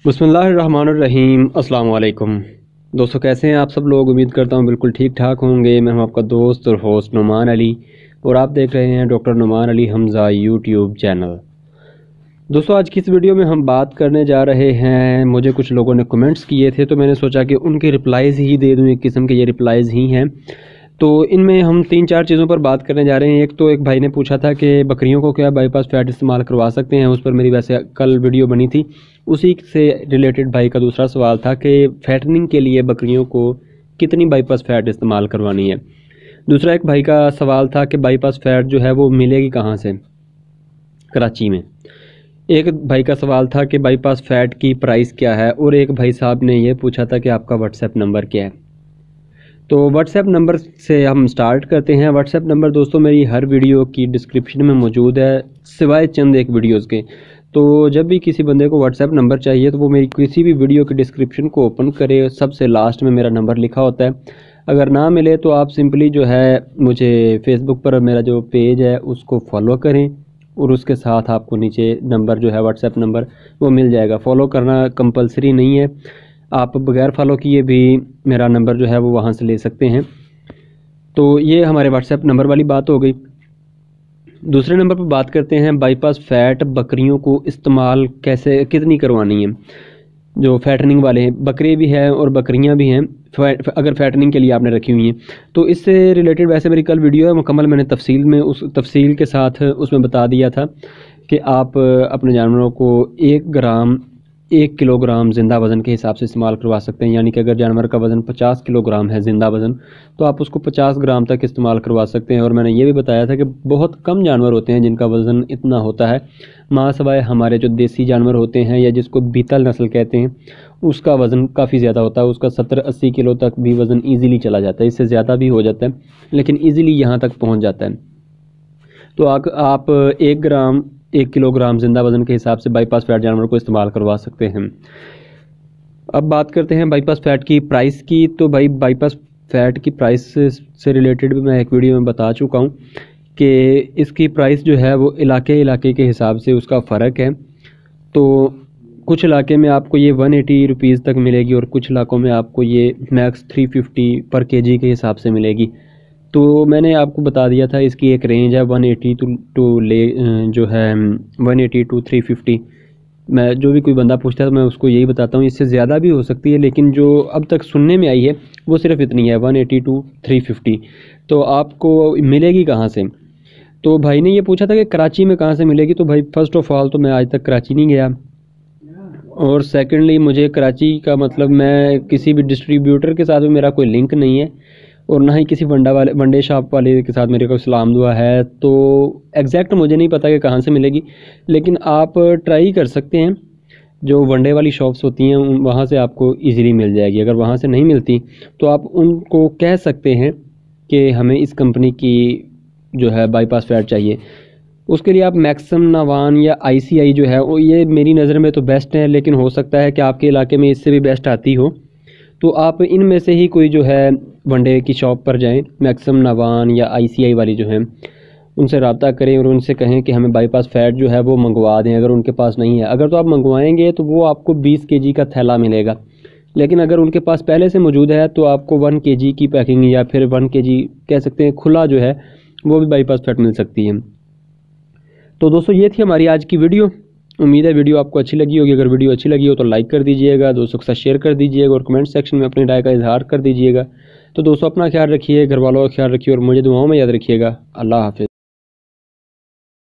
बिस्मिल्लाहिर्रहमानिर्रहीम। अस्सलाम वालेकुम दोस्तों, कैसे हैं आप सब लोग। उम्मीद करता हूँ बिल्कुल ठीक ठाक होंगे। मैं हूँ आपका दोस्त और होस्ट नुमान अली और आप देख रहे हैं doctor Numan Ali Hamza YouTube channel. दोस्तों, आज की इस वीडियो में हम बात करने जा रहे हैं, मुझे कुछ लोगों ने कमेंट्स किए थे तो मैंने सोचा कि उनके रिप्लाइज़ ही दे दूँ। एक किस्म के ये रिप्लाइज़ ही हैं। तो इनमें हम 3-4 चीज़ों पर बात करने जा रहे हैं। एक भाई ने पूछा था कि बकरियों को क्या बाईपास फैट इस्तेमाल करवा सकते हैं। उस पर मेरी वैसे कल वीडियो बनी थी, उसी से रिलेटेड भाई का दूसरा सवाल था कि फैटनिंग के लिए बकरियों को कितनी बाईपास फैट इस्तेमाल करवानी है। दूसरा एक भाई का सवाल था कि बाईपास फैट जो है वो मिलेगी कहाँ से, कराची में। एक भाई का सवाल था कि बाईपास फैट की प्राइस क्या है, और एक भाई साहब ने ये पूछा था कि आपका व्हाट्सएप नंबर क्या है। तो व्हाट्सएप नंबर से हम स्टार्ट करते हैं। व्हाट्सएप नंबर दोस्तों मेरी हर वीडियो की डिस्क्रिप्शन में मौजूद है, सिवाय चंद एक वीडियोज़ के। तो जब भी किसी बंदे को व्हाट्सएप नंबर चाहिए तो वो मेरी किसी भी वीडियो की डिस्क्रिप्शन को ओपन करे, सबसे लास्ट में मेरा नंबर लिखा होता है। अगर ना मिले तो आप सिंपली जो है मुझे फेसबुक पर मेरा जो पेज है उसको फॉलो करें, और उसके साथ आपको नीचे नंबर जो है व्हाट्सएप नंबर वो मिल जाएगा। फॉलो करना कंपलसरी नहीं है, आप बगैर फॉलो किए भी मेरा नंबर जो है वो वहाँ से ले सकते हैं। तो ये हमारे व्हाट्सएप नंबर वाली बात हो गई। दूसरे नंबर पर बात करते हैं, बाईपास फैट बकरियों को इस्तेमाल कैसे कितनी करवानी है। जो फैटनिंग वाले हैं, बकरे भी हैं और बकरियां भी हैं, अगर फैटनिंग के लिए आपने रखी हुई हैं तो इससे रिलेटेड वैसे मेरी कल वीडियो है मुकम्मल, मैंने तफसील में उस तफसील के साथ उसमें बता दिया था कि आप अपने जानवरों को 1 किलोग्राम ज़िंदा वज़न के हिसाब से इस्तेमाल करवा सकते हैं। यानी कि अगर जानवर का वज़न 50 किलोग्राम है ज़िंदा वज़न, तो आप उसको 50 ग्राम तक इस्तेमाल करवा सकते हैं। और मैंने ये भी बताया था कि बहुत कम जानवर होते हैं जिनका वज़न इतना होता है, माँ सवाए हमारे जो देसी जानवर होते हैं या जिसको बीतल नस्ल कहते हैं, उसका वज़न काफ़ी ज़्यादा होता है। उसका 70-80 किलो तक भी वज़न ईज़िली चला जाता है, इससे ज़्यादा भी हो जाता है लेकिन ईज़िली यहाँ तक पहुँच जाता है। तो आप 1 किलोग्राम ज़िंदा वज़न के हिसाब से बाईपास फैट जानवर को इस्तेमाल करवा सकते हैं। अब बात करते हैं बाईपास फैट की प्राइस की। तो भाई बाईपास फैट की प्राइस से रिलेटेड भी मैं एक वीडियो में बता चुका हूँ कि इसकी प्राइस जो है वो इलाके के हिसाब से उसका फ़र्क है। तो कुछ इलाके में आपको ये 180 रुपीज़ तक मिलेगी और कुछ इलाकों में आपको ये मैक्स 350 पर केजी के हिसाब से मिलेगी। तो मैंने आपको बता दिया था इसकी एक रेंज है 180 जो है 180 टू 350। मैं जो भी कोई बंदा पूछता है तो मैं उसको यही बताता हूँ, इससे ज़्यादा भी हो सकती है, लेकिन जो अब तक सुनने में आई है वो सिर्फ इतनी है 180 टू 350। तो आपको मिलेगी कहाँ से। तो भाई ने ये पूछा था कि कराची में कहाँ से मिलेगी। तो भाई फर्स्ट ऑफ़ ऑल तो मैं आज तक कराची नहीं गया, और सेकेंडली मुझे कराची का मतलब मैं किसी भी डिस्ट्रीब्यूटर के साथ भी मेरा कोई लिंक नहीं है, और ना ही किसी वनडे शॉप वाले के साथ मेरे को सलाम दुआ है। तो एग्जैक्ट मुझे नहीं पता कि कहाँ से मिलेगी, लेकिन आप ट्राई कर सकते हैं। जो वनडे वाली शॉप्स होती हैं वहाँ से आपको इजीली मिल जाएगी। अगर वहाँ से नहीं मिलती तो आप उनको कह सकते हैं कि हमें इस कंपनी की जो है बाईपास फैट चाहिए। उसके लिए आप मैक्सम, नावान या ICI जो है वो ये मेरी नज़र में तो बेस्ट है, लेकिन हो सकता है कि आपके इलाके में इससे भी बेस्ट आती हो। तो आप इनमें से ही कोई जो है वनडे की शॉप पर जाएं, मैक्सम, नावान या ICI वाली जो हैं उनसे रब्ता करें और उनसे कहें कि हमें बाईपास फैट जो है वो मंगवा दें। अगर उनके पास नहीं है, अगर तो आप मंगवाएंगे तो वो आपको 20 kg का थैला मिलेगा, लेकिन अगर उनके पास पहले से मौजूद है तो आपको 1 kg की पैकिंग या फिर 1 kg कह सकते हैं खुला जो है वो भी बाईपास फैट मिल सकती है। तो दोस्तों ये थी हमारी आज की वीडियो। उम्मीद है वीडियो आपको अच्छी लगी होगी। अगर वीडियो अच्छी लगी हो तो लाइक कर दीजिएगा, दोस्तों के साथ शेयर कर दीजिएगा और कमेंट सेक्शन में अपनी राय का इजहार कर दीजिएगा। तो दोस्तों अपना ख्याल रखिए, घर वालों का ख्याल रखिए और मुझे दुआओं में याद रखिएगा। अल्लाह हाफिज़।